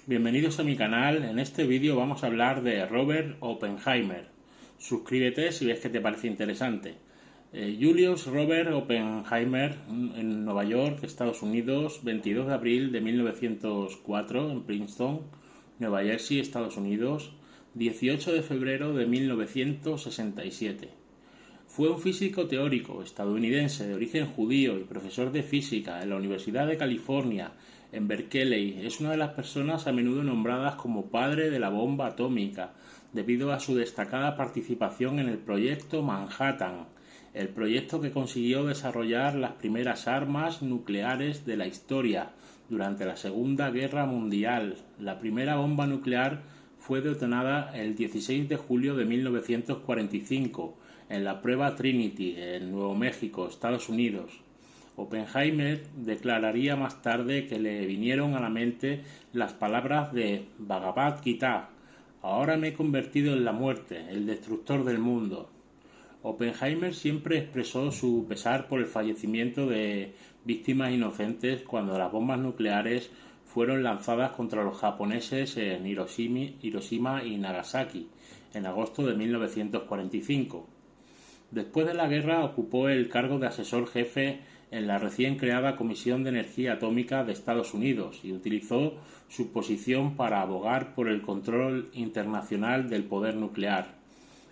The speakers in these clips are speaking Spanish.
Bienvenidos a mi canal. En este vídeo vamos a hablar de Robert Oppenheimer. Suscríbete si ves que te parece interesante. Julius Robert Oppenheimer, en Nueva York, Estados Unidos, 22 de abril de 1904 en Princeton, Nueva Jersey, Estados Unidos, 18 de febrero de 1967. Fue un físico teórico estadounidense de origen judío y profesor de física en la Universidad de California en Berkeley. Es una de las personas a menudo nombradas como padre de la bomba atómica, debido a su destacada participación en el proyecto Manhattan, el proyecto que consiguió desarrollar las primeras armas nucleares de la historia durante la Segunda Guerra Mundial. La primera bomba nuclear fue detonada el 16 de julio de 1945 en la prueba Trinity, en Nuevo México, Estados Unidos. Oppenheimer declararía más tarde que le vinieron a la mente las palabras de Bhagavad Gita: "Ahora me he convertido en la muerte, el destructor del mundo". Oppenheimer siempre expresó su pesar por el fallecimiento de víctimas inocentes cuando las bombas nucleares fueron lanzadas contra los japoneses en Hiroshima y Nagasaki en agosto de 1945. Después de la guerra ocupó el cargo de asesor jefe en la recién creada Comisión de Energía Atómica de Estados Unidos y utilizó su posición para abogar por el control internacional del poder nuclear,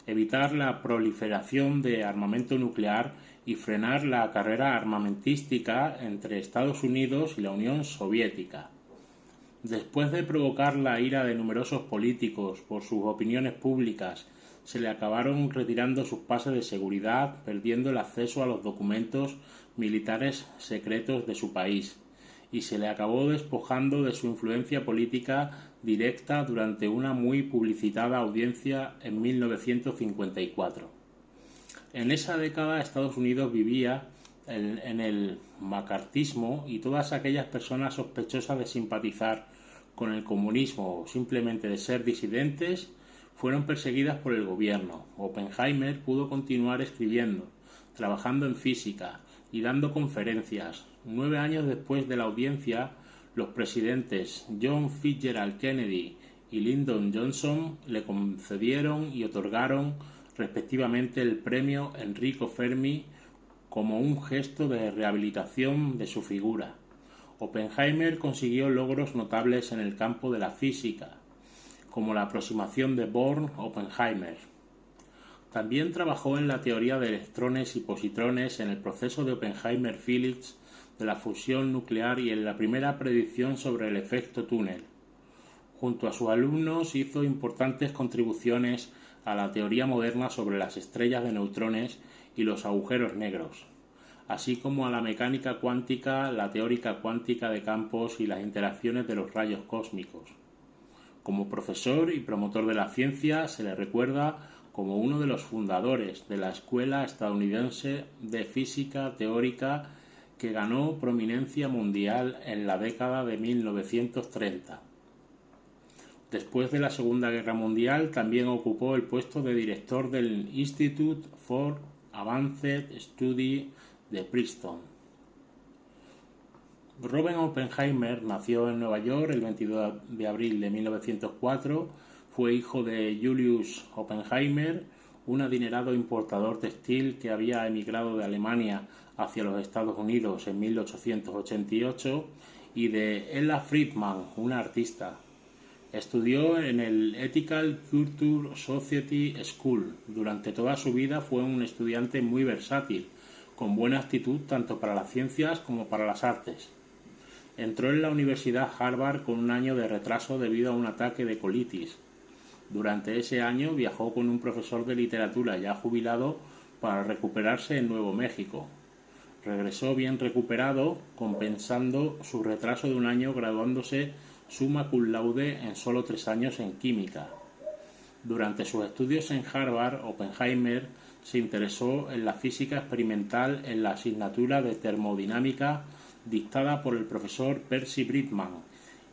evitar la proliferación de armamento nuclear y frenar la carrera armamentística entre Estados Unidos y la Unión Soviética. Después de provocar la ira de numerosos políticos por sus opiniones públicas, se le acabaron retirando sus pases de seguridad, perdiendo el acceso a los documentos militares secretos de su país, y se le acabó despojando de su influencia política directa durante una muy publicitada audiencia en 1954. En esa década Estados Unidos vivía en el macartismo, y todas aquellas personas sospechosas de simpatizar con el comunismo o simplemente de ser disidentes fueron perseguidas por el gobierno. Oppenheimer pudo continuar escribiendo, trabajando en física y dando conferencias. 9 años después de la audiencia, los presidentes John Fitzgerald Kennedy y Lyndon Johnson le concedieron y otorgaron respectivamente el premio Enrico Fermi como un gesto de rehabilitación de su figura. Oppenheimer consiguió logros notables en el campo de la física, como la aproximación de Born-Oppenheimer. También trabajó en la teoría de electrones y positrones, en el proceso de Oppenheimer-Phillips de la fusión nuclear y en la primera predicción sobre el efecto túnel. Junto a sus alumnos hizo importantes contribuciones a la teoría moderna sobre las estrellas de neutrones y los agujeros negros, así como a la mecánica cuántica, la teórica cuántica de campos y las interacciones de los rayos cósmicos. Como profesor y promotor de la ciencia, se le recuerda como uno de los fundadores de la Escuela Estadounidense de Física Teórica, que ganó prominencia mundial en la década de 1930. Después de la Segunda Guerra Mundial, también ocupó el puesto de director del Institute for Advanced Study de Princeton. Robert Oppenheimer nació en Nueva York el 22 de abril de 1904. Fue hijo de Julius Oppenheimer, un adinerado importador textil que había emigrado de Alemania hacia los Estados Unidos en 1888, y de Ella Friedman, una artista. Estudió en el Ethical Culture Society School. Durante toda su vida fue un estudiante muy versátil, con buena actitud tanto para las ciencias como para las artes. Entró en la Universidad Harvard con un año de retraso debido a un ataque de colitis. Durante ese año viajó con un profesor de literatura ya jubilado para recuperarse en Nuevo México. Regresó bien recuperado, compensando su retraso de un año, graduándose summa cum laude en solo 3 años en química. Durante sus estudios en Harvard, Oppenheimer se interesó en la física experimental en la asignatura de termodinámica dictada por el profesor Percy Bridgman,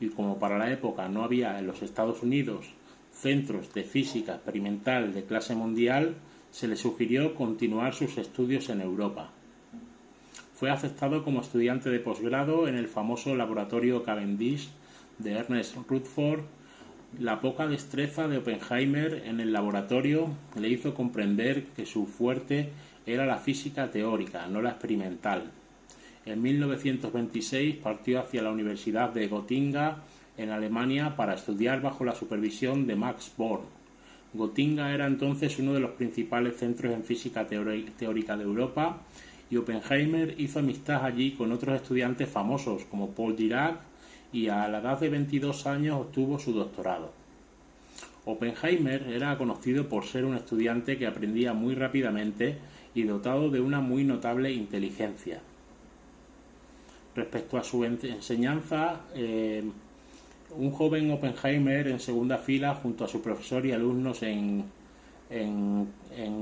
y como para la época no había en los Estados Unidos centros de física experimental de clase mundial, se le sugirió continuar sus estudios en Europa. Fue aceptado como estudiante de posgrado en el famoso laboratorio Cavendish de Ernest Rutherford, la poca destreza de Oppenheimer en el laboratorio le hizo comprender que su fuerte era la física teórica, no la experimental. En 1926 partió hacia la Universidad de Gotinga, en Alemania, para estudiar bajo la supervisión de Max Born. Gotinga era entonces uno de los principales centros en física teórica de Europa, y Oppenheimer hizo amistad allí con otros estudiantes famosos como Paul Dirac, y a la edad de 22 años obtuvo su doctorado. Oppenheimer era conocido por ser un estudiante que aprendía muy rápidamente y dotado de una muy notable inteligencia. Respecto a su enseñanza, un joven Oppenheimer en segunda fila junto a su profesor y alumnos en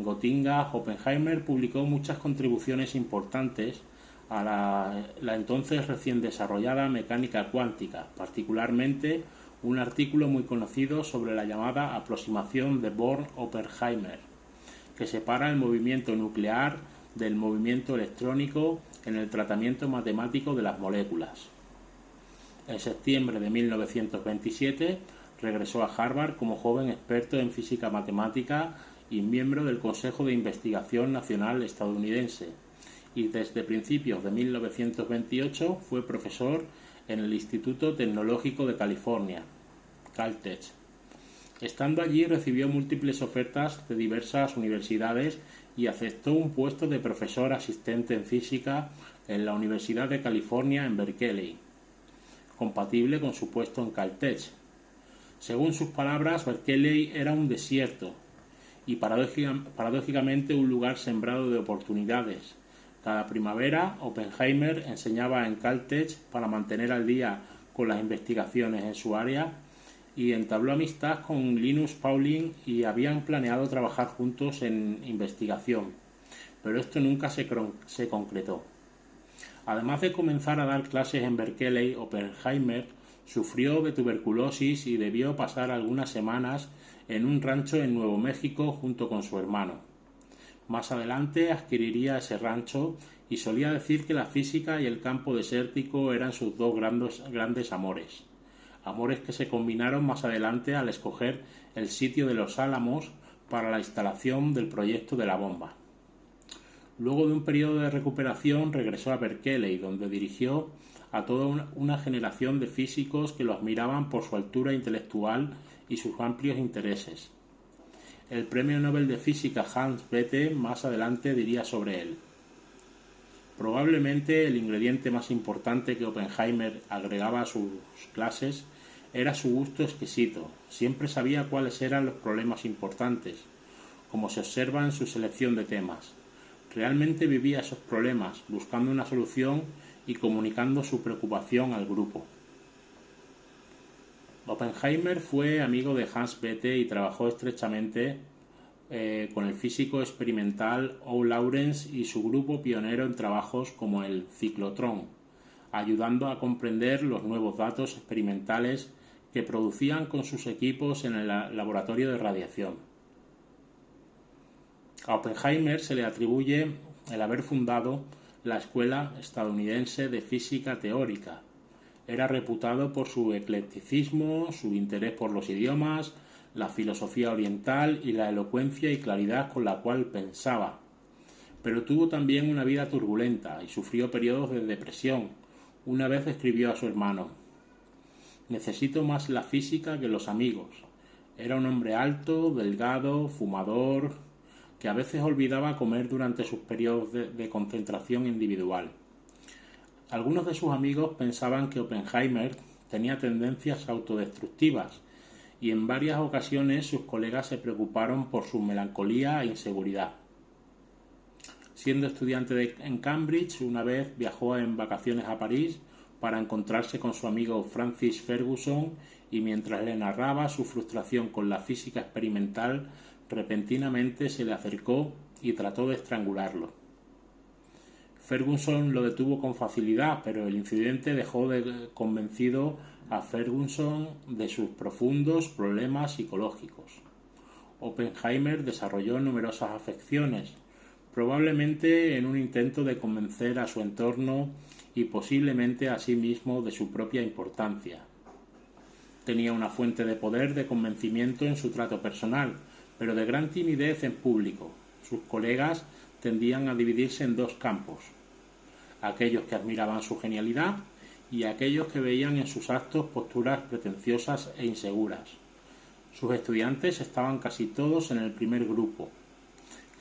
Gotinga, Oppenheimer publicó muchas contribuciones importantes a la entonces recién desarrollada mecánica cuántica, particularmente un artículo muy conocido sobre la llamada aproximación de Born-Oppenheimer, que separa el movimiento nuclear del movimiento electrónico en el tratamiento matemático de las moléculas. En septiembre de 1927 regresó a Harvard como joven experto en física matemática y miembro del Consejo de Investigación Nacional estadounidense, y desde principios de 1928 fue profesor en el Instituto Tecnológico de California, Caltech. Estando allí recibió múltiples ofertas de diversas universidades y aceptó un puesto de profesor asistente en física en la Universidad de California en Berkeley, compatible con su puesto en Caltech. Según sus palabras, Berkeley era un desierto y paradójicamente un lugar sembrado de oportunidades. Cada primavera, Oppenheimer enseñaba en Caltech para mantener al día con las investigaciones en su área, y entabló amistad con Linus Pauling y habían planeado trabajar juntos en investigación, pero esto nunca se concretó. Además de comenzar a dar clases en Berkeley, Oppenheimer sufrió de tuberculosis y debió pasar algunas semanas en un rancho en Nuevo México junto con su hermano. Más adelante adquiriría ese rancho y solía decir que la física y el campo desértico eran sus dos grandes amores que se combinaron más adelante al escoger el sitio de Los Álamos para la instalación del proyecto de la bomba. Luego de un periodo de recuperación regresó a Berkeley, donde dirigió a toda una generación de físicos que lo admiraban por su altura intelectual y sus amplios intereses. El premio Nobel de Física Hans Bethe más adelante diría sobre él: probablemente el ingrediente más importante que Oppenheimer agregaba a sus clases era su gusto exquisito. Siempre sabía cuáles eran los problemas importantes, como se observa en su selección de temas. Realmente vivía esos problemas, buscando una solución y comunicando su preocupación al grupo. Oppenheimer fue amigo de Hans Bethe y trabajó estrechamente con el físico experimental O. Lawrence y su grupo pionero en trabajos como el ciclotrón, ayudando a comprender los nuevos datos experimentales que producían con sus equipos en el laboratorio de radiación. A Oppenheimer se le atribuye el haber fundado la Escuela Estadounidense de Física Teórica. Era reputado por su eclecticismo, su interés por los idiomas, la filosofía oriental y la elocuencia y claridad con la cual pensaba. Pero tuvo también una vida turbulenta y sufrió periodos de depresión. Una vez escribió a su hermano: «Necesito más la física que los amigos». Era un hombre alto, delgado, fumador, que a veces olvidaba comer durante sus periodos de concentración individual. Algunos de sus amigos pensaban que Oppenheimer tenía tendencias autodestructivas, y en varias ocasiones sus colegas se preocuparon por su melancolía e inseguridad. Siendo estudiante en Cambridge, una vez viajó en vacaciones a París para encontrarse con su amigo Francis Ferguson, y mientras le narraba su frustración con la física experimental, repentinamente se le acercó y trató de estrangularlo. Ferguson lo detuvo con facilidad, pero el incidente dejó convencido a Ferguson de sus profundos problemas psicológicos. Oppenheimer desarrolló numerosas afecciones, probablemente en un intento de convencer a su entorno y posiblemente a sí mismo de su propia importancia. tenía una fuente de poder de convencimiento en su trato personal, pero de gran timidez en público. Sus colegas tendían a dividirse en dos campos: aquellos que admiraban su genialidad y aquellos que veían en sus actos posturas pretenciosas e inseguras. Sus estudiantes estaban casi todos en el primer grupo,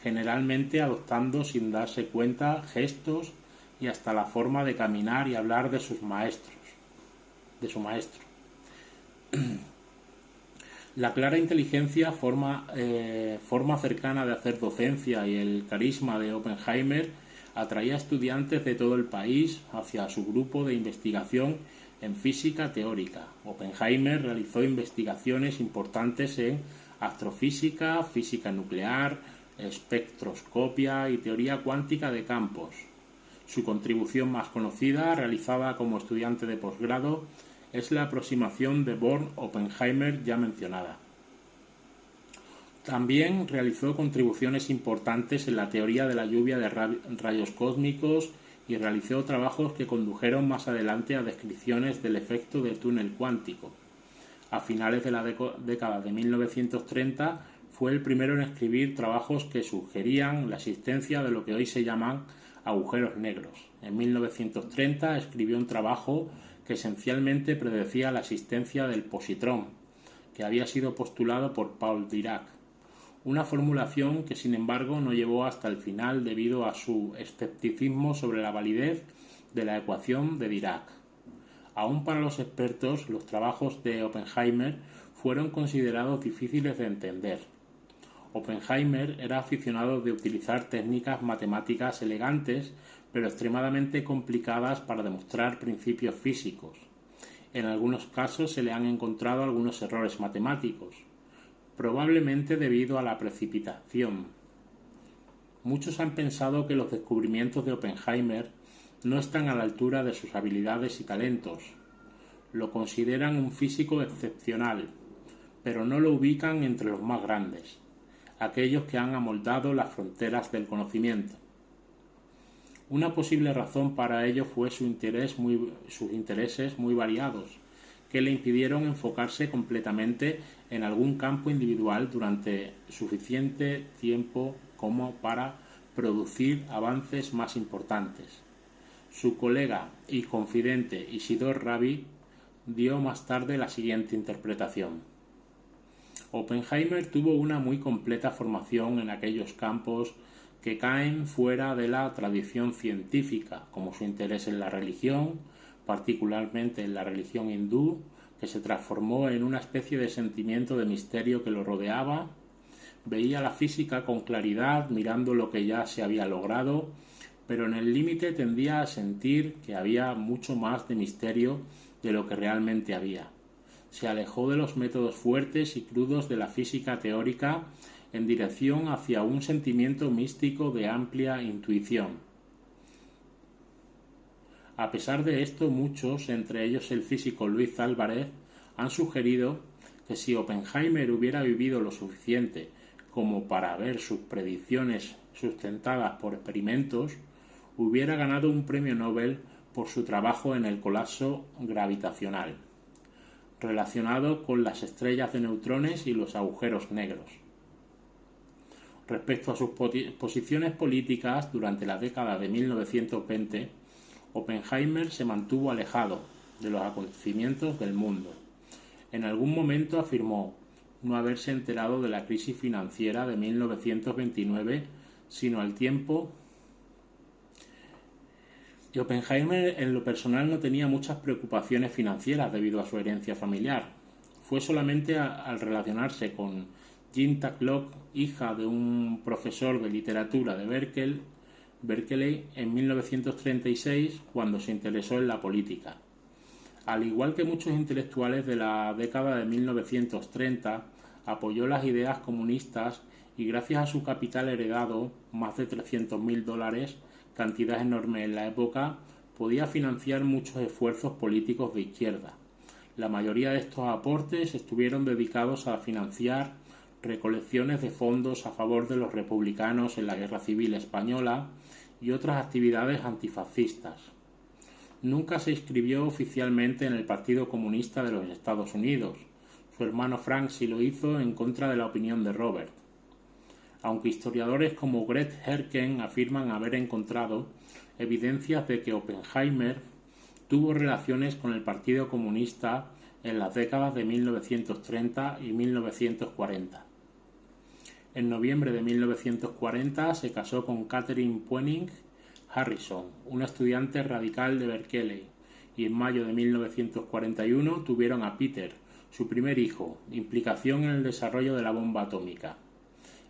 generalmente adoptando sin darse cuenta gestos y hasta la forma de caminar y hablar de su maestro. La clara inteligencia, forma cercana de hacer docencia y el carisma de Oppenheimer atraía a estudiantes de todo el país hacia su grupo de investigación en física teórica. Oppenheimer realizó investigaciones importantes en astrofísica, física nuclear, espectroscopia y teoría cuántica de campos. Su contribución más conocida, realizada como estudiante de posgrado, es la aproximación de Born-Oppenheimer ya mencionada. También realizó contribuciones importantes en la teoría de la lluvia de rayos cósmicos y realizó trabajos que condujeron más adelante a descripciones del efecto de túnel cuántico. A finales de la década de 1930 fue el primero en escribir trabajos que sugerían la existencia de lo que hoy se llaman agujeros negros. En 1930 escribió un trabajo que esencialmente predecía la existencia del positrón, que había sido postulado por Paul Dirac, una formulación que sin embargo no llevó hasta el final debido a su escepticismo sobre la validez de la ecuación de Dirac. Aún para los expertos, los trabajos de Oppenheimer fueron considerados difíciles de entender. Oppenheimer era aficionado de utilizar técnicas matemáticas elegantes pero extremadamente complicadas para demostrar principios físicos. En algunos casos se le han encontrado algunos errores matemáticos, probablemente debido a la precipitación. Muchos han pensado que los descubrimientos de Oppenheimer no están a la altura de sus habilidades y talentos. Lo consideran un físico excepcional, pero no lo ubican entre los más grandes, aquellos que han amoldado las fronteras del conocimiento. Una posible razón para ello fue sus intereses muy variados, que le impidieron enfocarse completamente en algún campo individual durante suficiente tiempo como para producir avances más importantes. Su colega y confidente Isidor Rabi dio más tarde la siguiente interpretación: Oppenheimer tuvo una muy completa formación en aquellos campos que caen fuera de la tradición científica, como su interés en la religión, particularmente en la religión hindú, que se transformó en una especie de sentimiento de misterio que lo rodeaba. Veía la física con claridad, mirando lo que ya se había logrado, pero en el límite tendía a sentir que había mucho más de misterio de lo que realmente había. Se alejó de los métodos fuertes y crudos de la física teórica en dirección hacia un sentimiento místico de amplia intuición. A pesar de esto, muchos, entre ellos el físico Luis Álvarez, han sugerido que si Oppenheimer hubiera vivido lo suficiente como para ver sus predicciones sustentadas por experimentos, hubiera ganado un premio Nobel por su trabajo en el colapso gravitacional, relacionado con las estrellas de neutrones y los agujeros negros. Respecto a sus posiciones políticas durante la década de 1920, Oppenheimer se mantuvo alejado de los acontecimientos del mundo. En algún momento afirmó no haberse enterado de la crisis financiera de 1929, sino al tiempo. Y Oppenheimer en lo personal no tenía muchas preocupaciones financieras debido a su herencia familiar. Fue solamente al relacionarse con Jean Tatlock, hija de un profesor de literatura de Berkeley, en 1936, cuando se interesó en la política. Al igual que muchos intelectuales de la década de 1930, apoyó las ideas comunistas y gracias a su capital heredado, más de $300.000, cantidad enorme en la época, podía financiar muchos esfuerzos políticos de izquierda. La mayoría de estos aportes estuvieron dedicados a financiar recolecciones de fondos a favor de los republicanos en la Guerra Civil Española y otras actividades antifascistas. Nunca se inscribió oficialmente en el Partido Comunista de los Estados Unidos. Su hermano Frank sí lo hizo en contra de la opinión de Robert. Aunque historiadores como Greg Herken afirman haber encontrado evidencias de que Oppenheimer tuvo relaciones con el Partido Comunista en las décadas de 1930 y 1940. En noviembre de 1940 se casó con Catherine Poenig Harrison, una estudiante radical de Berkeley, y en mayo de 1941 tuvieron a Peter, su primer hijo, implicación en el desarrollo de la bomba atómica.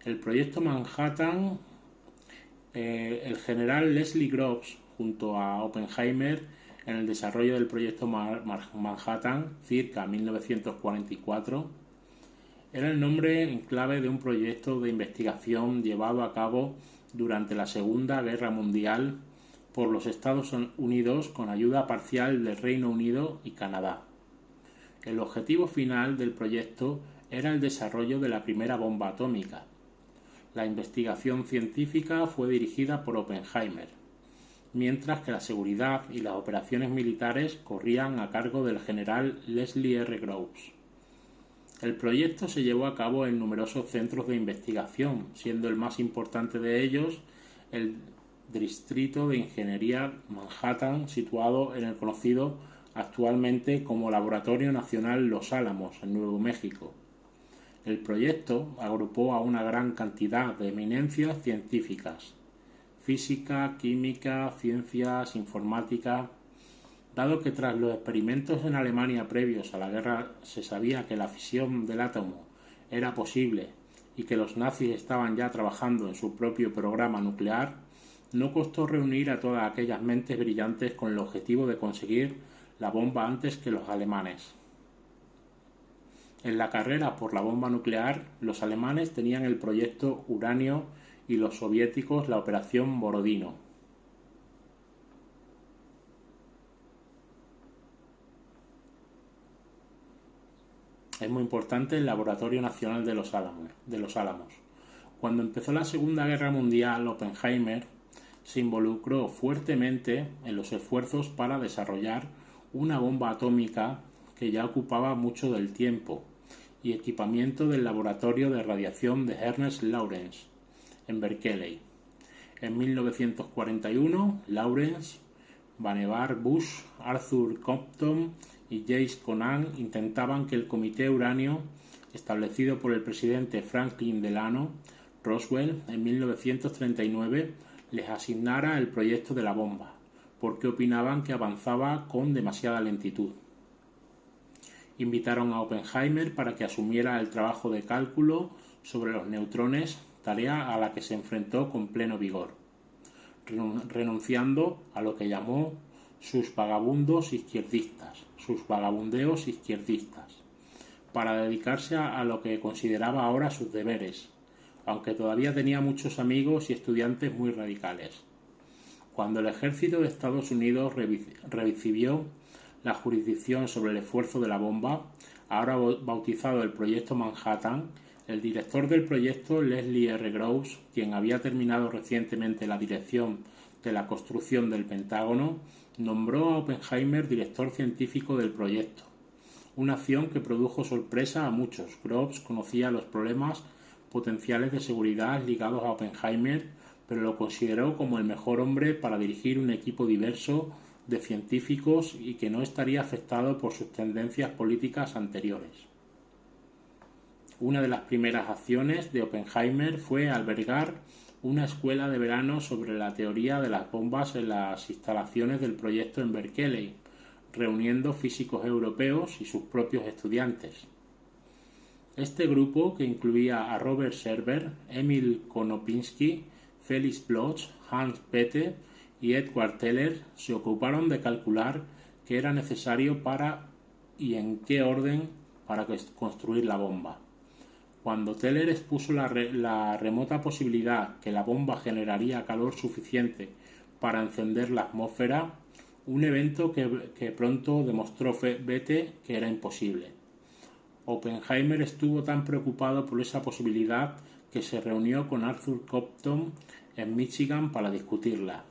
El proyecto Manhattan, el general Leslie Groves, junto a Oppenheimer, en el desarrollo del proyecto Manhattan, circa 1944, era el nombre en clave de un proyecto de investigación llevado a cabo durante la Segunda Guerra Mundial por los Estados Unidos con ayuda parcial del Reino Unido y Canadá. El objetivo final del proyecto era el desarrollo de la primera bomba atómica. La investigación científica fue dirigida por Oppenheimer, mientras que la seguridad y las operaciones militares corrían a cargo del general Leslie R. Groves. El proyecto se llevó a cabo en numerosos centros de investigación, siendo el más importante de ellos el Distrito de Ingeniería Manhattan, situado en el conocido actualmente como Laboratorio Nacional Los Álamos, en Nuevo México. El proyecto agrupó a una gran cantidad de eminencias científicas: física, química, ciencias, informática. Dado que tras los experimentos en Alemania previos a la guerra se sabía que la fisión del átomo era posible y que los nazis estaban ya trabajando en su propio programa nuclear, no costó reunir a todas aquellas mentes brillantes con el objetivo de conseguir la bomba antes que los alemanes. En la carrera por la bomba nuclear, los alemanes tenían el proyecto Uranio y los soviéticos la operación Borodino. Es muy importante el Laboratorio Nacional de los Álamos. Cuando empezó la Segunda Guerra Mundial, Oppenheimer se involucró fuertemente en los esfuerzos para desarrollar una bomba atómica que ya ocupaba mucho del tiempo y equipamiento del Laboratorio de Radiación de Ernest Lawrence, en Berkeley. En 1941, Lawrence, Vannevar Bush, Arthur Compton y James Conant intentaban que el Comité Uranio, establecido por el presidente Franklin Delano Roosevelt en 1939, les asignara el proyecto de la bomba, porque opinaban que avanzaba con demasiada lentitud. Invitaron a Oppenheimer para que asumiera el trabajo de cálculo sobre los neutrones, tarea a la que se enfrentó con pleno vigor, renunciando a lo que llamó sus vagabundeos izquierdistas, para dedicarse a lo que consideraba ahora sus deberes, aunque todavía tenía muchos amigos y estudiantes muy radicales. Cuando el ejército de Estados Unidos recibió la jurisdicción sobre el esfuerzo de la bomba, ahora bautizado el Proyecto Manhattan, el director del proyecto, Leslie R. Groves, quien había terminado recientemente la dirección de la construcción del Pentágono, nombró a Oppenheimer director científico del proyecto, una acción que produjo sorpresa a muchos. Groves conocía los problemas potenciales de seguridad ligados a Oppenheimer, pero lo consideró como el mejor hombre para dirigir un equipo diverso de científicos y que no estaría afectado por sus tendencias políticas anteriores. Una de las primeras acciones de Oppenheimer fue albergar una escuela de verano sobre la teoría de las bombas en las instalaciones del proyecto en Berkeley, reuniendo físicos europeos y sus propios estudiantes. Este grupo, que incluía a Robert Server, Emil Konopinski, Felix Bloch, Hans Bethe y Edward Teller, se ocuparon de calcular qué era necesario para y en qué orden para construir la bomba. Cuando Teller expuso la remota posibilidad que la bomba generaría calor suficiente para encender la atmósfera, un evento que pronto demostró Bethe que era imposible. Oppenheimer estuvo tan preocupado por esa posibilidad que se reunió con Arthur Compton en Michigan para discutirla.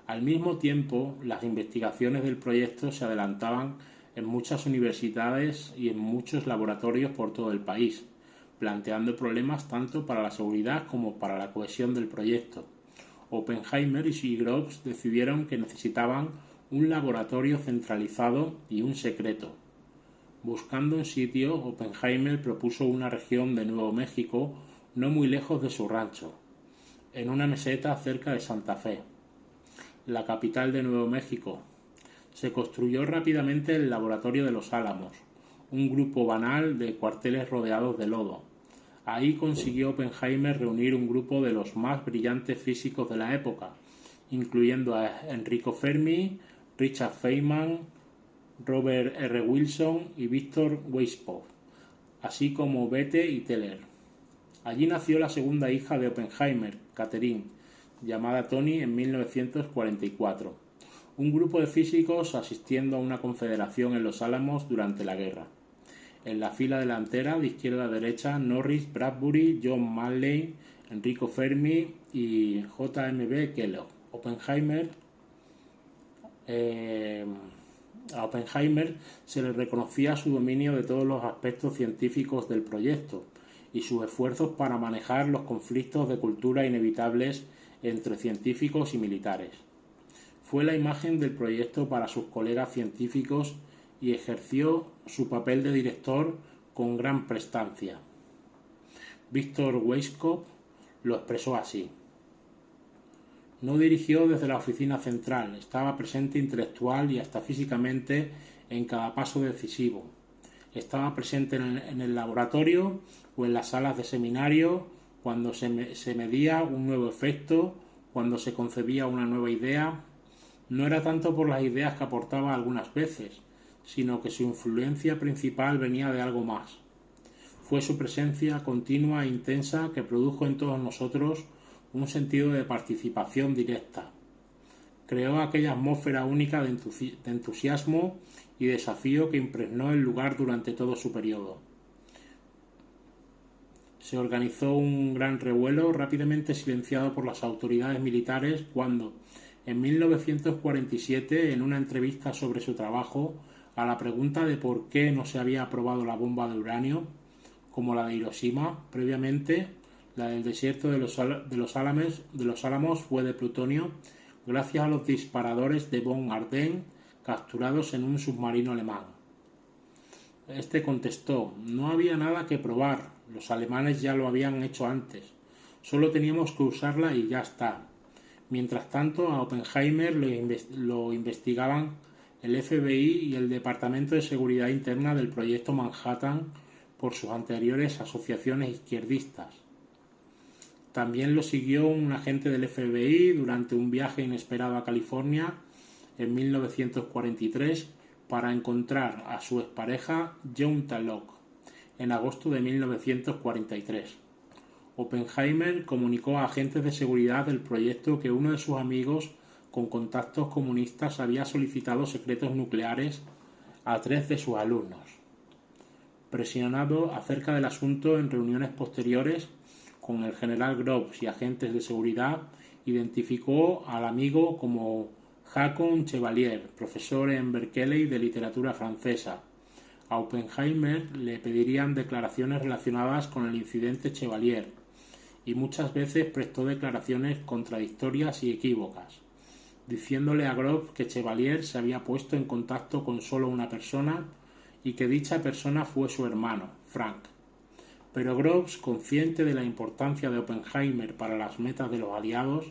Al mismo tiempo, las investigaciones del proyecto se adelantaban en muchas universidades y en muchos laboratorios por todo el país, planteando problemas tanto para la seguridad como para la cohesión del proyecto. Oppenheimer y Groves decidieron que necesitaban un laboratorio centralizado y un secreto. Buscando un sitio, Oppenheimer propuso una región de Nuevo México no muy lejos de su rancho, en una meseta cerca de Santa Fe, la capital de Nuevo México. Se construyó rápidamente el Laboratorio de los Álamos, un grupo banal de cuarteles rodeados de lodo. Ahí consiguió Oppenheimer reunir un grupo de los más brillantes físicos de la época, incluyendo a Enrico Fermi, Richard Feynman, Robert R. Wilson y Victor Weisskopf, así como Bethe y Teller. Allí nació la segunda hija de Oppenheimer, Catherine, llamada Toni, en 1944. Un grupo de físicos asistiendo a una confederación en Los Álamos durante la guerra. En la fila delantera, de izquierda a derecha, Norris Bradbury, John Manley, Enrico Fermi y J.M.B. Kellogg. A Oppenheimer se le reconocía su dominio de todos los aspectos científicos del proyecto y sus esfuerzos para manejar los conflictos de cultura inevitables entre científicos y militares. Fue la imagen del proyecto para sus colegas científicos y ejerció su papel de director con gran prestancia. Victor Weisskopf lo expresó así: no dirigió desde la oficina central, estaba presente intelectual y hasta físicamente en cada paso decisivo. Estaba presente en el laboratorio o en las salas de seminario cuando se medía un nuevo efecto, cuando se concebía una nueva idea. No era tanto por las ideas que aportaba algunas veces, sino que su influencia principal venía de algo más. Fue su presencia continua e intensa que produjo en todos nosotros un sentido de participación directa. Creó aquella atmósfera única de entusiasmo y desafío que impregnó el lugar durante todo su periodo. Se organizó un gran revuelo rápidamente silenciado por las autoridades militares cuando, en 1947, en una entrevista sobre su trabajo, a la pregunta de por qué no se había aprobado la bomba de uranio, como la de Hiroshima previamente, la del desierto de los Álamos fue de plutonio, gracias a los disparadores de von Ardenne capturados en un submarino alemán. Este contestó: no había nada que probar, los alemanes ya lo habían hecho antes, solo teníamos que usarla y ya está. Mientras tanto, a Oppenheimer lo investigaban el FBI y el Departamento de Seguridad Interna del Proyecto Manhattan por sus anteriores asociaciones izquierdistas. También lo siguió un agente del FBI durante un viaje inesperado a California en 1943 para encontrar a su expareja Joan Tallock en agosto de 1943. Oppenheimer comunicó a agentes de seguridad del proyecto que uno de sus amigos con contactos comunistas había solicitado secretos nucleares a 3 de sus alumnos. Presionado acerca del asunto en reuniones posteriores con el general Groves y agentes de seguridad, identificó al amigo como Haakon Chevalier, profesor en Berkeley de literatura francesa. A Oppenheimer le pedirían declaraciones relacionadas con el incidente Chevalier, y muchas veces prestó declaraciones contradictorias y equívocas, diciéndole a Groves que Chevalier se había puesto en contacto con solo una persona y que dicha persona fue su hermano, Frank. Pero Groves, consciente de la importancia de Oppenheimer para las metas de los aliados,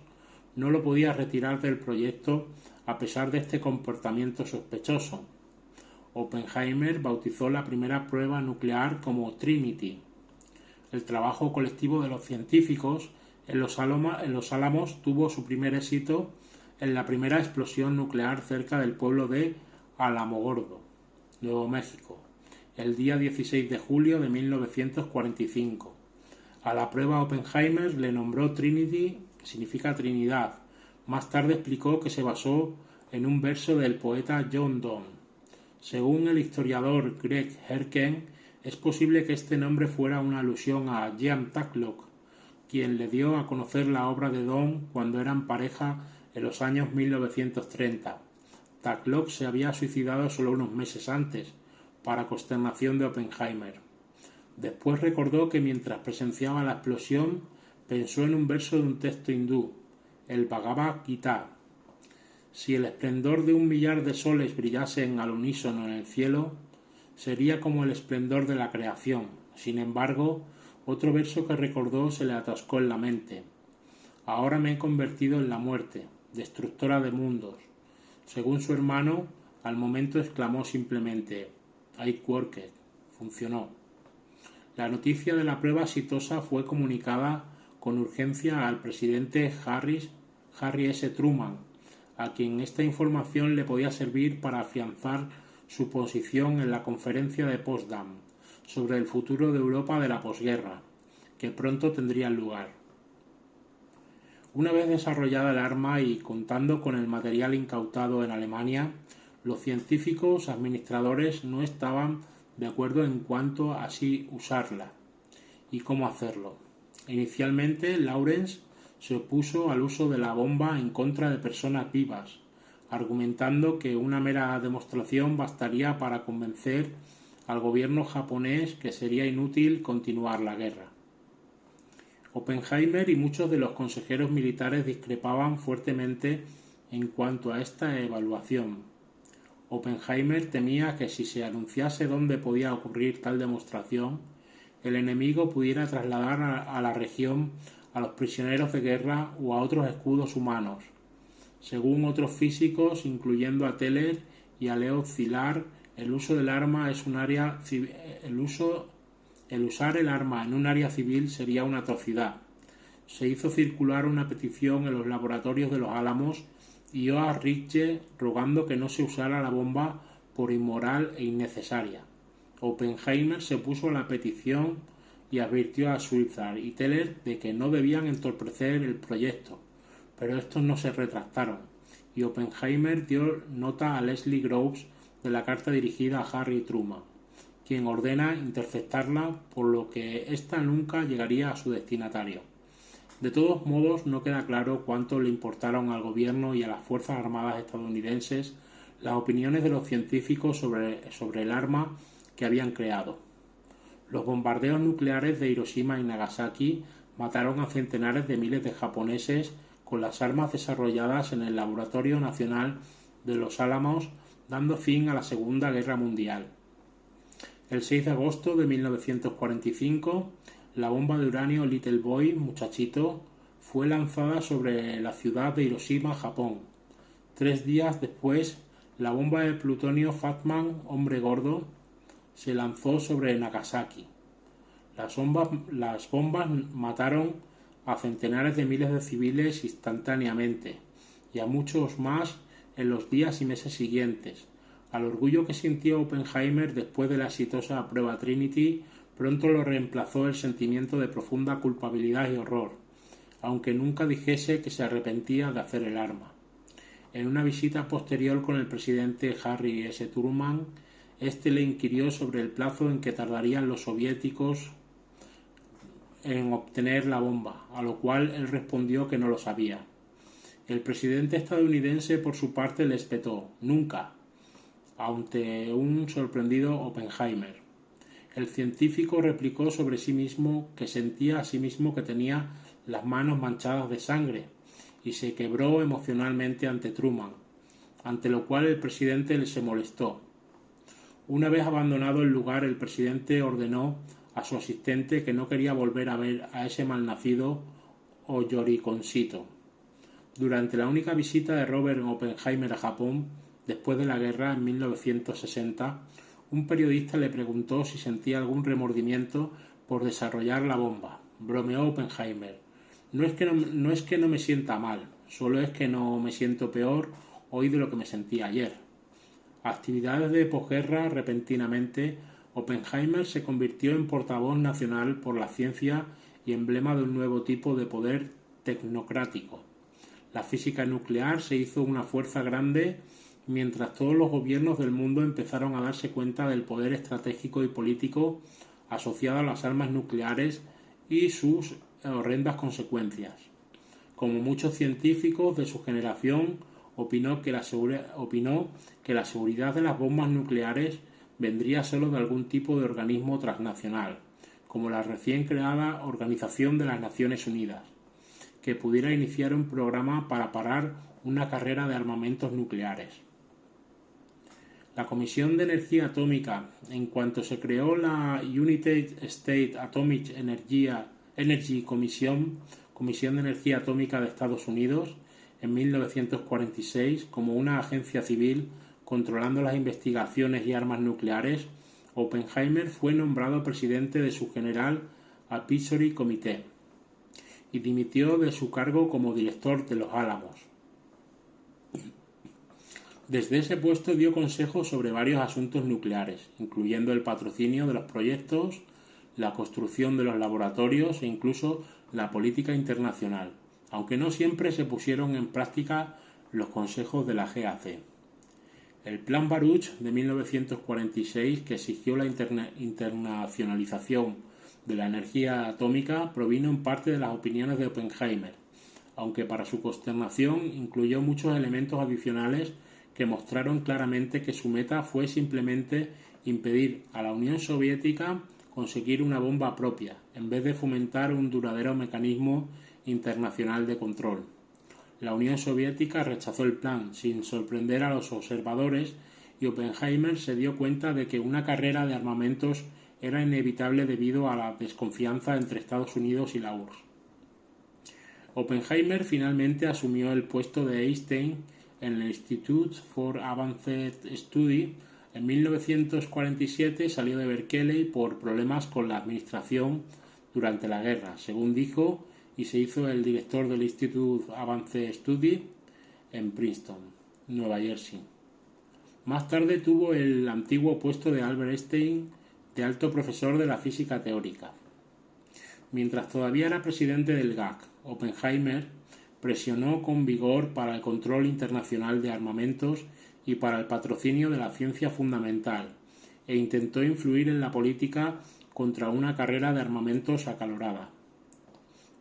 no lo podía retirar del proyecto a pesar de este comportamiento sospechoso. Oppenheimer bautizó la primera prueba nuclear como Trinity. El trabajo colectivo de los científicos en los Álamos tuvo su primer éxito en la primera explosión nuclear cerca del pueblo de Alamogordo, Nuevo México, el día 16 de julio de 1945. A la prueba Oppenheimer le nombró Trinity, que significa Trinidad. Más tarde explicó que se basó en un verso del poeta John Donne. Según el historiador Greg Herken, es posible que este nombre fuera una alusión a Jean Tatlock, quien le dio a conocer la obra de Donne cuando eran pareja en los años 1930. Taklok se había suicidado solo unos meses antes, para consternación de Oppenheimer. Después recordó que mientras presenciaba la explosión pensó en un verso de un texto hindú, el Bhagavad Gita. Si el esplendor de 1.000.000 de soles brillasen al unísono en el cielo, sería como el esplendor de la creación. Sin embargo, otro verso que recordó se le atascó en la mente. Ahora me he convertido en la muerte, destructora de mundos. Según su hermano, al momento exclamó simplemente, "It worked", funcionó. La noticia de la prueba exitosa fue comunicada con urgencia al presidente Harry S. Truman, a quien esta información le podía servir para afianzar su posición en la conferencia de Potsdam sobre el futuro de Europa de la posguerra, que pronto tendría lugar. Una vez desarrollada el arma y contando con el material incautado en Alemania, los científicos administradores no estaban de acuerdo en cuanto a si usarla y cómo hacerlo. Inicialmente, Lawrence se opuso al uso de la bomba en contra de personas vivas, argumentando que una mera demostración bastaría para convencer al gobierno japonés que sería inútil continuar la guerra. Oppenheimer y muchos de los consejeros militares discrepaban fuertemente en cuanto a esta evaluación. Oppenheimer temía que si se anunciase dónde podía ocurrir tal demostración, el enemigo pudiera trasladar a la región a los prisioneros de guerra o a otros escudos humanos. Según otros físicos, incluyendo a Teller y a Leo Szilard, el usar el arma en un área civil sería una atrocidad. Se hizo circular una petición en los laboratorios de los Álamos y a Ritchie rogando que no se usara la bomba por inmoral e innecesaria. Oppenheimer se opuso a la petición y advirtió a Szilard y Teller de que no debían entorpecer el proyecto, pero estos no se retractaron, y Oppenheimer dio nota a Leslie Groves de la carta dirigida a Harry Truman, quien ordena interceptarla, por lo que ésta nunca llegaría a su destinatario. De todos modos, no queda claro cuánto le importaron al gobierno y a las Fuerzas Armadas estadounidenses las opiniones de los científicos sobre el arma que habían creado. Los bombardeos nucleares de Hiroshima y Nagasaki mataron a centenares de miles de japoneses con las armas desarrolladas en el Laboratorio Nacional de los Álamos, dando fin a la Segunda Guerra Mundial. El 6 de agosto de 1945, la bomba de uranio Little Boy, muchachito, fue lanzada sobre la ciudad de Hiroshima, Japón. 3 días después, la bomba de plutonio Fat Man, hombre gordo, se lanzó sobre Nagasaki. Las bombas mataron a centenares de miles de civiles instantáneamente y a muchos más en los días y meses siguientes. Al orgullo que sintió Oppenheimer después de la exitosa prueba Trinity, pronto lo reemplazó el sentimiento de profunda culpabilidad y horror, aunque nunca dijese que se arrepentía de hacer el arma. En una visita posterior con el presidente Harry S. Truman, este le inquirió sobre el plazo en que tardarían los soviéticos en obtener la bomba, a lo cual él respondió que no lo sabía. El presidente estadounidense, por su parte, le espetó «nunca», ante un sorprendido Oppenheimer. El científico replicó sobre sí mismo que sentía a sí mismo que tenía las manos manchadas de sangre y se quebró emocionalmente ante Truman, ante lo cual el presidente se molestó. Una vez abandonado el lugar, el presidente ordenó a su asistente que no quería volver a ver a ese malnacido o lloriconcito. Durante la única visita de Robert Oppenheimer a Japón, después de la guerra en 1960, un periodista le preguntó si sentía algún remordimiento por desarrollar la bomba. Bromeó Oppenheimer. No es que no me sienta mal, solo es que no me siento peor hoy de lo que me sentí ayer. Actividades de posguerra. Repentinamente, Oppenheimer se convirtió en portavoz nacional por la ciencia y emblema de un nuevo tipo de poder tecnocrático. La física nuclear se hizo una fuerza grande mientras todos los gobiernos del mundo empezaron a darse cuenta del poder estratégico y político asociado a las armas nucleares y sus horrendas consecuencias. Como muchos científicos de su generación, opinó que la seguridad de las bombas nucleares vendría solo de algún tipo de organismo transnacional, como la recién creada Organización de las Naciones Unidas, que pudiera iniciar un programa para parar una carrera de armamentos nucleares. La Comisión de Energía Atómica, en cuanto se creó la United States Atomic Energy Commission, Comisión de Energía Atómica de Estados Unidos, en 1946, como una agencia civil controlando las investigaciones y armas nucleares, Oppenheimer fue nombrado presidente de su General Advisory Committee y dimitió de su cargo como director de los Álamos. Desde ese puesto dio consejos sobre varios asuntos nucleares, incluyendo el patrocinio de los proyectos, la construcción de los laboratorios e incluso la política internacional, aunque no siempre se pusieron en práctica los consejos de la GAC. El Plan Baruch de 1946, que exigió la internacionalización de la energía atómica, provino en parte de las opiniones de Oppenheimer, aunque para su consternación incluyó muchos elementos adicionales que mostraron claramente que su meta fue simplemente impedir a la Unión Soviética conseguir una bomba propia, en vez de fomentar un duradero mecanismo internacional de control. La Unión Soviética rechazó el plan, sin sorprender a los observadores, y Oppenheimer se dio cuenta de que una carrera de armamentos era inevitable debido a la desconfianza entre Estados Unidos y la URSS. Oppenheimer finalmente asumió el puesto de Einstein en el Institute for Advanced Study. En 1947 salió de Berkeley por problemas con la administración durante la guerra, según dijo, y se hizo el director del Institute Advanced Study en Princeton, Nueva Jersey. Más tarde tuvo el antiguo puesto de Albert Einstein de alto profesor de la física teórica. Mientras todavía era presidente del GAC, Oppenheimer presionó con vigor para el control internacional de armamentos y para el patrocinio de la ciencia fundamental, e intentó influir en la política contra una carrera de armamentos acalorada.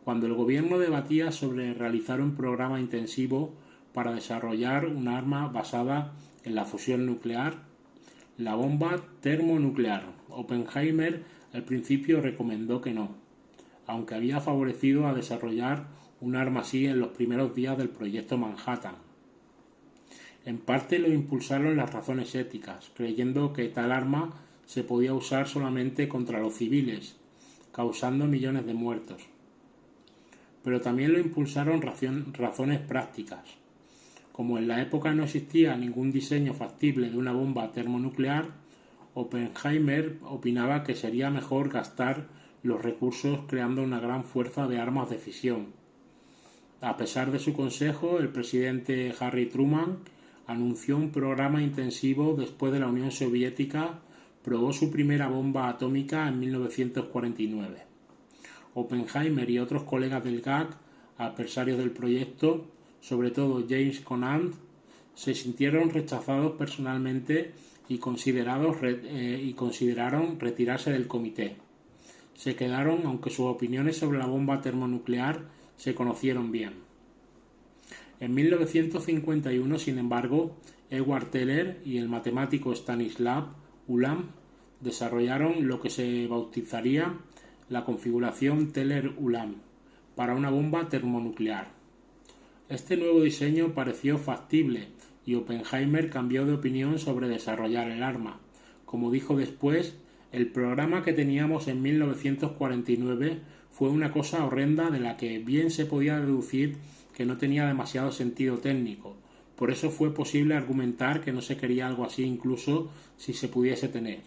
Cuando el gobierno debatía sobre realizar un programa intensivo para desarrollar un arma basada en la fusión nuclear, la bomba termonuclear, Oppenheimer al principio recomendó que no, aunque había favorecido a desarrollar un arma así en los primeros días del proyecto Manhattan. En parte lo impulsaron las razones éticas, creyendo que tal arma se podía usar solamente contra los civiles, causando millones de muertos. Pero también lo impulsaron razones prácticas. Como en la época no existía ningún diseño factible de una bomba termonuclear, Oppenheimer opinaba que sería mejor gastar los recursos creando una gran fuerza de armas de fisión. A pesar de su consejo, el presidente Harry Truman anunció un programa intensivo después de la Unión Soviética probó su primera bomba atómica en 1949. Oppenheimer y otros colegas del GAC, adversarios del proyecto, sobre todo James Conant, se sintieron rechazados personalmente y consideraron retirarse del comité. Se quedaron, aunque sus opiniones sobre la bomba termonuclear se conocieron bien. En 1951, sin embargo, Edward Teller y el matemático Stanislav Ulam desarrollaron lo que se bautizaría la configuración Teller-Ulam para una bomba termonuclear. Este nuevo diseño pareció factible y Oppenheimer cambió de opinión sobre desarrollar el arma. Como dijo después, el programa que teníamos en 1949 fue una cosa horrenda de la que bien se podía deducir que no tenía demasiado sentido técnico. Por eso fue posible argumentar que no se quería algo así incluso si se pudiese tener.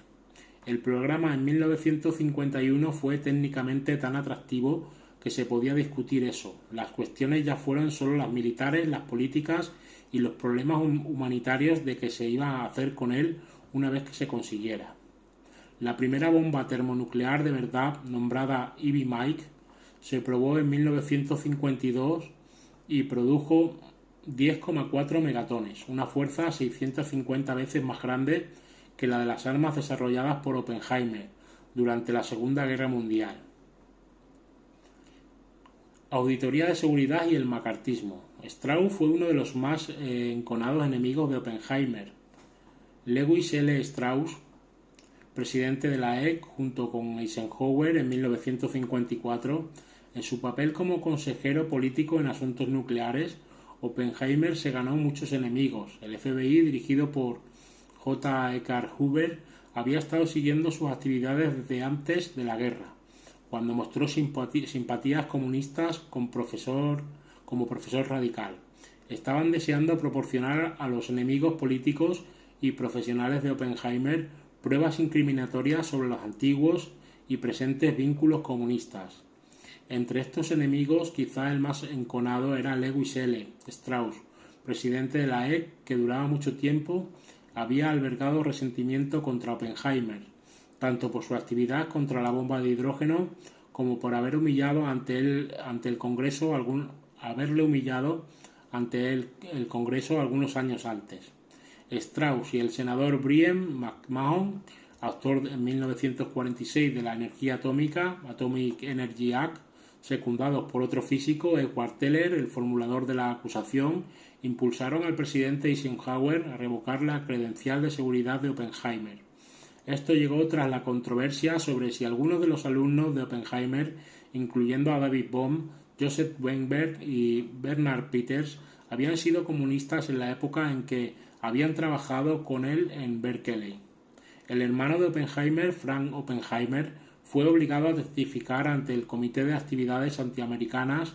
El programa en 1951 fue técnicamente tan atractivo que se podía discutir eso. Las cuestiones ya fueron solo las militares, las políticas y los problemas humanitarios de qué se iba a hacer con él una vez que se consiguiera. La primera bomba termonuclear de verdad, nombrada Ivy Mike, se probó en 1952 y produjo 10,4 megatones, una fuerza 650 veces más grande que la de las armas desarrolladas por Oppenheimer durante la Segunda Guerra Mundial. Auditoría de seguridad y el macartismo. Strauss fue uno de los más enconados enemigos de Oppenheimer. Lewis L. Strauss, presidente de la EC junto con Eisenhower en 1954, en su papel como consejero político en asuntos nucleares, Oppenheimer se ganó muchos enemigos. El FBI, dirigido por J. Edgar Hoover, había estado siguiendo sus actividades desde antes de la guerra, cuando mostró simpatías comunistas como profesor radical. Estaban deseando proporcionar a los enemigos políticos y profesionales de Oppenheimer pruebas incriminatorias sobre los antiguos y presentes vínculos comunistas. Entre estos enemigos, quizá el más enconado era Lewis L. Strauss, presidente de la EC, que duraba mucho tiempo había albergado resentimiento contra Oppenheimer, tanto por su actividad contra la bomba de hidrógeno como por haberle humillado ante el Congreso algunos años antes. Strauss y el senador Brian McMahon, autor en 1946 de la energía atómica, Atomic Energy Act, secundados por otro físico, Edward Teller, el formulador de la acusación, impulsaron al presidente Eisenhower a revocar la credencial de seguridad de Oppenheimer. Esto llegó tras la controversia sobre si algunos de los alumnos de Oppenheimer, incluyendo a David Bohm, Joseph Weinberg y Bernard Peters, habían sido comunistas en la época en que habían trabajado con él en Berkeley. El hermano de Oppenheimer, Frank Oppenheimer, fue obligado a testificar ante el Comité de Actividades Antiamericanas,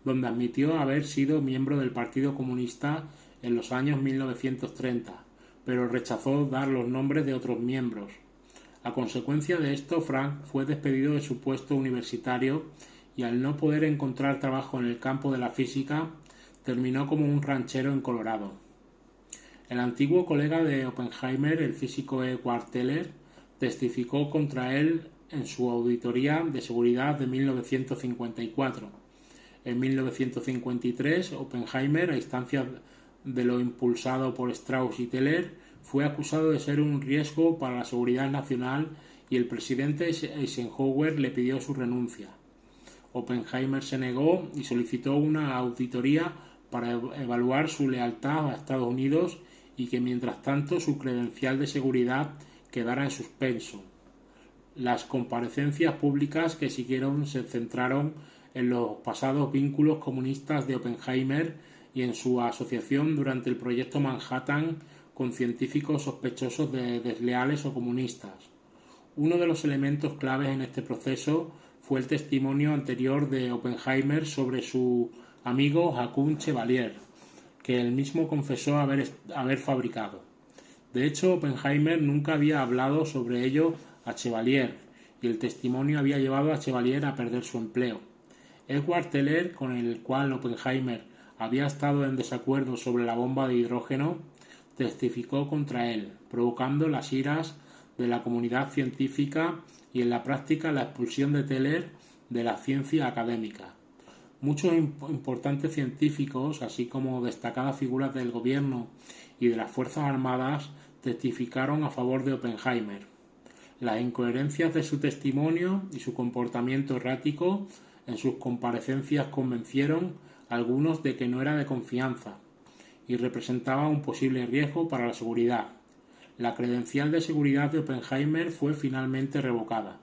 donde admitió haber sido miembro del Partido Comunista en los años 1930, pero rechazó dar los nombres de otros miembros. A consecuencia de esto, Frank fue despedido de su puesto universitario y al no poder encontrar trabajo en el campo de la física, terminó como un ranchero en Colorado. El antiguo colega de Oppenheimer, el físico Edward Teller, testificó contra él en su auditoría de seguridad de 1954. En 1953, Oppenheimer, a instancias de lo impulsado por Strauss y Teller, fue acusado de ser un riesgo para la seguridad nacional y el presidente Eisenhower le pidió su renuncia. Oppenheimer se negó y solicitó una auditoría para evaluar su lealtad a Estados Unidos y que mientras tanto su credencial de seguridad quedara en suspenso. Las comparecencias públicas que siguieron se centraron en los pasados vínculos comunistas de Oppenheimer y en su asociación durante el proyecto Manhattan con científicos sospechosos de desleales o comunistas. Uno de los elementos claves en este proceso fue el testimonio anterior de Oppenheimer sobre su amigo Jacques Chevalier, que él mismo confesó haber fabricado. De hecho, Oppenheimer nunca había hablado sobre ello a Chevalier, y el testimonio había llevado a Chevalier a perder su empleo. Edward Teller, con el cual Oppenheimer había estado en desacuerdo sobre la bomba de hidrógeno, testificó contra él, provocando las iras de la comunidad científica y en la práctica la expulsión de Teller de la ciencia académica. Muchos importantes científicos, así como destacadas figuras del gobierno y de las Fuerzas Armadas, testificaron a favor de Oppenheimer. Las incoherencias de su testimonio y su comportamiento errático en sus comparecencias convencieron a algunos de que no era de confianza y representaba un posible riesgo para la seguridad. La credencial de seguridad de Oppenheimer fue finalmente revocada.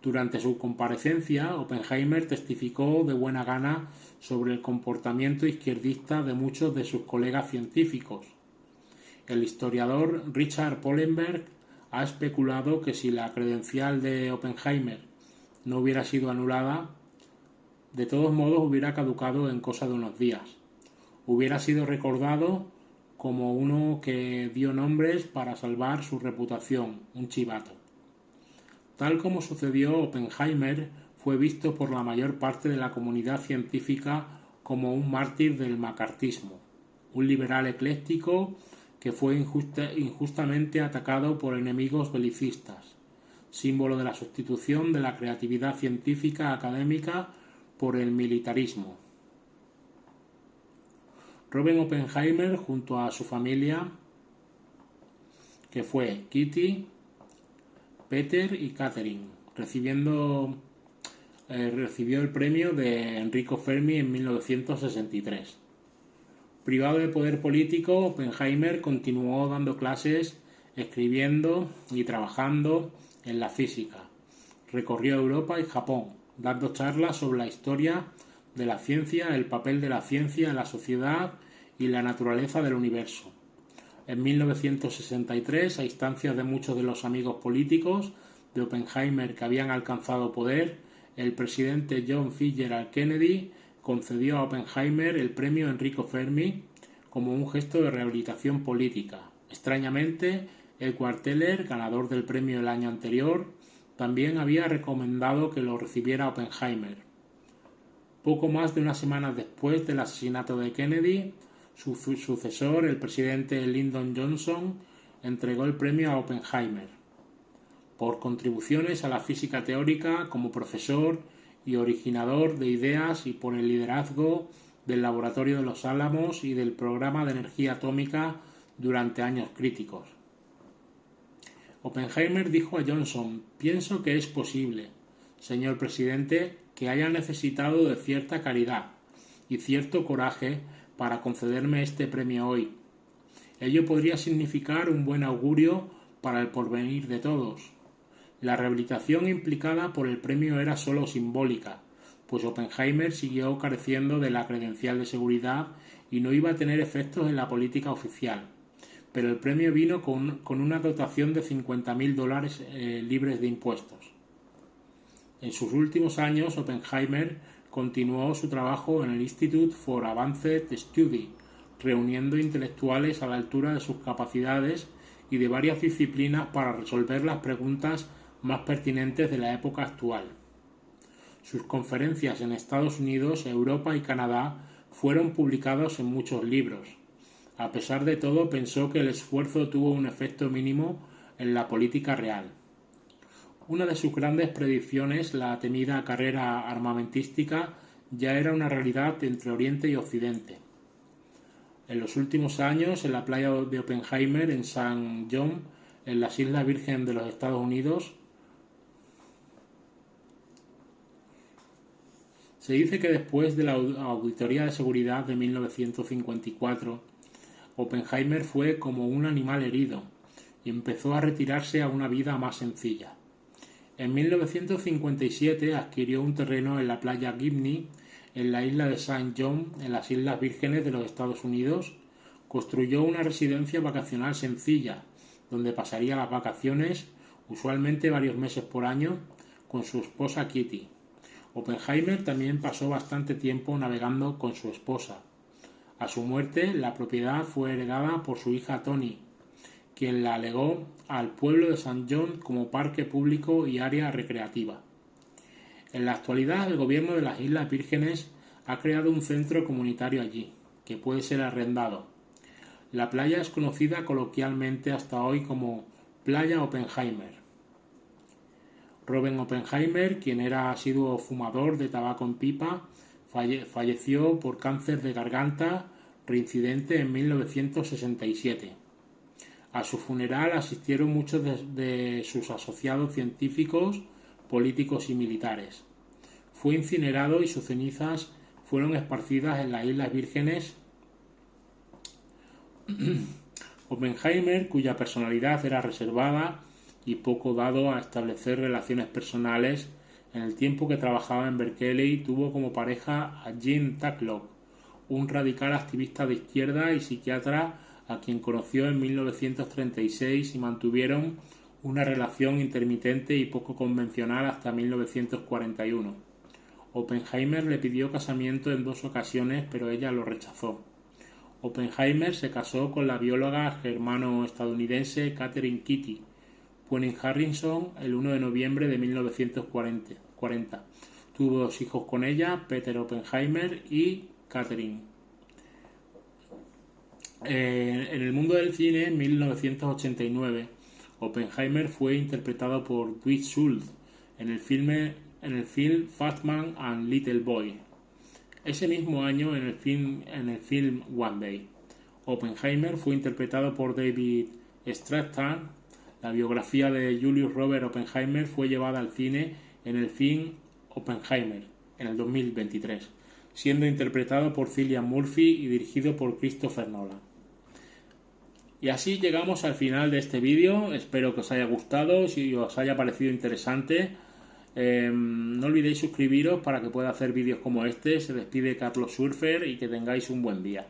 Durante su comparecencia, Oppenheimer testificó de buena gana sobre el comportamiento izquierdista de muchos de sus colegas científicos. El historiador Richard Pollenberg ha especulado que si la credencial de Oppenheimer no hubiera sido anulada, de todos modos hubiera caducado en cosa de unos días. Hubiera sido recordado como uno que dio nombres para salvar su reputación, un chivato. Tal como sucedió, Oppenheimer fue visto por la mayor parte de la comunidad científica como un mártir del macartismo, un liberal ecléctico que fue injustamente atacado por enemigos belicistas, símbolo de la sustitución de la creatividad científica académica por el militarismo. Robert Oppenheimer, junto a su familia, que fue Kitty, Peter y Catherine, recibiendo recibió el premio de Enrico Fermi en 1963. Privado de poder político, Oppenheimer continuó dando clases, escribiendo y trabajando en la física. Recorrió Europa y Japón, dando charlas sobre la historia de la ciencia, el papel de la ciencia en la sociedad y la naturaleza del universo. En 1963, a instancias de muchos de los amigos políticos de Oppenheimer que habían alcanzado poder, el presidente John Fitzgerald Kennedy concedió a Oppenheimer el premio Enrico Fermi como un gesto de rehabilitación política. Extrañamente, Edward Teller, ganador del premio el año anterior, también había recomendado que lo recibiera Oppenheimer. Poco más de unas semanas después del asesinato de Kennedy, su sucesor, el presidente Lyndon Johnson, entregó el premio a Oppenheimer por contribuciones a la física teórica como profesor y originador de ideas y por el liderazgo del Laboratorio de los Álamos y del Programa de Energía Atómica durante años críticos. Oppenheimer dijo a Johnson: «Pienso que es posible, señor presidente, que haya necesitado de cierta caridad y cierto coraje para concederme este premio hoy. Ello podría significar un buen augurio para el porvenir de todos». La rehabilitación implicada por el premio era sólo simbólica, pues Oppenheimer siguió careciendo de la credencial de seguridad y no iba a tener efectos en la política oficial. Pero el premio vino con una dotación de $50.000 libres de impuestos. En sus últimos años, Oppenheimer continuó su trabajo en el Institute for Advanced Study, reuniendo intelectuales a la altura de sus capacidades y de varias disciplinas para resolver las preguntas más pertinentes de la época actual. Sus conferencias en Estados Unidos, Europa y Canadá fueron publicadas en muchos libros. A pesar de todo, pensó que el esfuerzo tuvo un efecto mínimo en la política real. Una de sus grandes predicciones, la temida carrera armamentística, ya era una realidad entre Oriente y Occidente. En los últimos años, en la playa de Oppenheimer, en St. John, en las Islas Vírgenes de los Estados Unidos, se dice que después de la auditoría de seguridad de 1954, Oppenheimer fue como un animal herido y empezó a retirarse a una vida más sencilla. En 1957 adquirió un terreno en la playa Gibney, en la isla de St. John, en las Islas Vírgenes de los Estados Unidos. Construyó una residencia vacacional sencilla, donde pasaría las vacaciones, usualmente varios meses por año, con su esposa Kitty. Oppenheimer también pasó bastante tiempo navegando con su esposa. A su muerte, la propiedad fue heredada por su hija Toni, quien la legó al pueblo de St. John como parque público y área recreativa. En la actualidad, el gobierno de las Islas Vírgenes ha creado un centro comunitario allí, que puede ser arrendado. La playa es conocida coloquialmente hasta hoy como Playa Oppenheimer. Robert Oppenheimer, quien era asiduo fumador de tabaco en pipa, falleció por cáncer de garganta reincidente en 1967. A su funeral asistieron muchos de sus asociados científicos, políticos y militares. Fue incinerado y sus cenizas fueron esparcidas en las Islas Vírgenes. Oppenheimer, cuya personalidad era reservada y poco dado a establecer relaciones personales, en el tiempo que trabajaba en Berkeley tuvo como pareja a Jean Tatlock, un radical activista de izquierda y psiquiatra a quien conoció en 1936 y mantuvieron una relación intermitente y poco convencional hasta 1941. Oppenheimer le pidió casamiento en 2 ocasiones, pero ella lo rechazó. Oppenheimer se casó con la bióloga germano-estadounidense Catherine Kitty Puenning Harrison el 1 de noviembre de 1940. Tuvo 2 hijos con ella, Peter Oppenheimer y Catherine. En el mundo del cine, en 1989, Oppenheimer fue interpretado por Dwight Schultz en el film Fat Man and Little Boy. Ese mismo año, en el film One Day, Oppenheimer fue interpretado por David Strathairn. La biografía de Julius Robert Oppenheimer fue llevada al cine en el film Oppenheimer en el 2023, siendo interpretado por Cillian Murphy y dirigido por Christopher Nolan. Y así llegamos al final de este vídeo. Espero que os haya gustado, si os haya parecido interesante. No olvidéis suscribiros para que pueda hacer vídeos como este. Se despide Carlos Surfer y que tengáis un buen día.